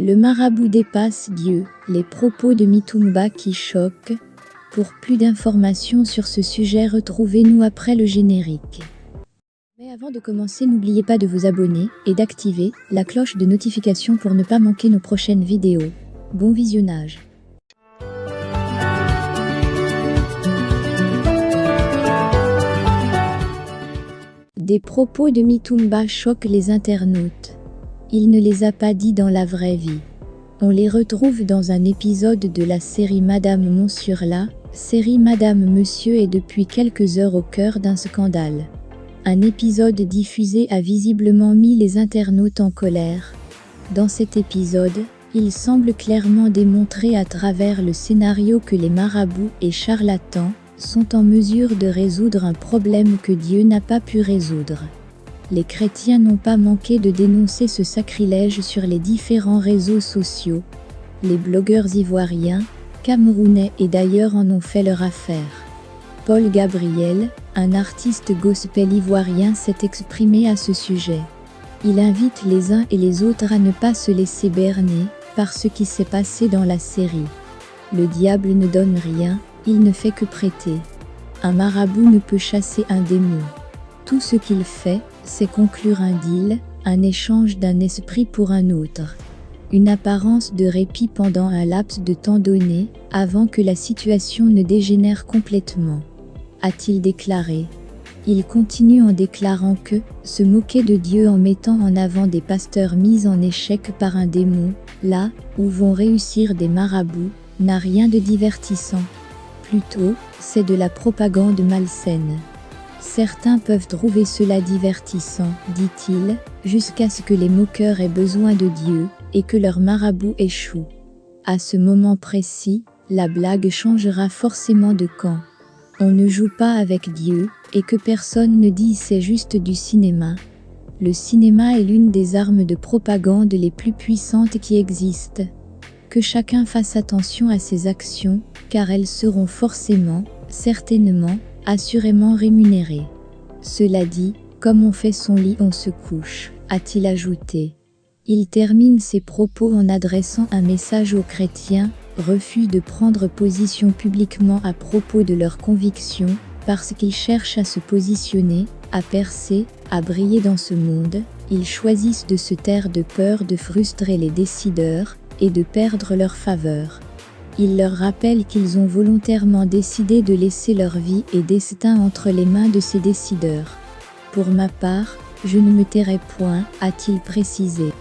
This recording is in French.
Le marabout dépasse Dieu, les propos de Mitumba qui choquent. Pour plus d'informations sur ce sujet, retrouvez-nous après le générique. Mais avant de commencer, n'oubliez pas de vous abonner et d'activer la cloche de notification pour ne pas manquer nos prochaines vidéos. Bon visionnage. Des propos de Mitumba choquent les internautes. Il ne les a pas dit dans la vraie vie. On les retrouve dans un épisode de la série Madame Monsurla. Série Madame Monsieur est depuis quelques heures au cœur d'un scandale. Un épisode diffusé a visiblement mis les internautes en colère. Dans cet épisode, il semble clairement démontrer à travers le scénario que les marabouts et charlatans sont en mesure de résoudre un problème que Dieu n'a pas pu résoudre. Les chrétiens n'ont pas manqué de dénoncer ce sacrilège sur les différents réseaux sociaux. Les blogueurs ivoiriens, camerounais et d'ailleurs en ont fait leur affaire. Paul Gabriel, un artiste gospel ivoirien, s'est exprimé à ce sujet. Il invite les uns et les autres à ne pas se laisser berner par ce qui s'est passé dans la série. Le diable ne donne rien, il ne fait que prêter. Un marabout ne peut chasser un démon. Tout ce qu'il fait, c'est conclure un deal, un échange d'un esprit pour un autre. Une apparence de répit pendant un laps de temps donné, avant que la situation ne dégénère complètement, a-t-il déclaré. Il continue en déclarant que se moquer de Dieu en mettant en avant des pasteurs mis en échec par un démon, là où vont réussir des marabouts, n'a rien de divertissant. Plutôt, c'est de la propagande malsaine. Certains peuvent trouver cela divertissant, dit-il, jusqu'à ce que les moqueurs aient besoin de Dieu, et que leur marabout échoue. À ce moment précis, la blague changera forcément de camp. On ne joue pas avec Dieu, et que personne ne dit c'est juste du cinéma. Le cinéma est l'une des armes de propagande les plus puissantes qui existent. Que chacun fasse attention à ses actions, car elles seront forcément, certainement, assurément rémunérées. Cela dit, comme on fait son lit on se couche, a-t-il ajouté. Il termine ses propos en adressant un message aux chrétiens, refus de prendre position publiquement à propos de leurs convictions, parce qu'ils cherchent à se positionner, à percer, à briller dans ce monde, ils choisissent de se taire de peur de frustrer les décideurs, et de perdre leur faveur. Il leur rappelle qu'ils ont volontairement décidé de laisser leur vie et destin entre les mains de ces décideurs. Pour ma part, je ne me tairai point, a-t-il précisé.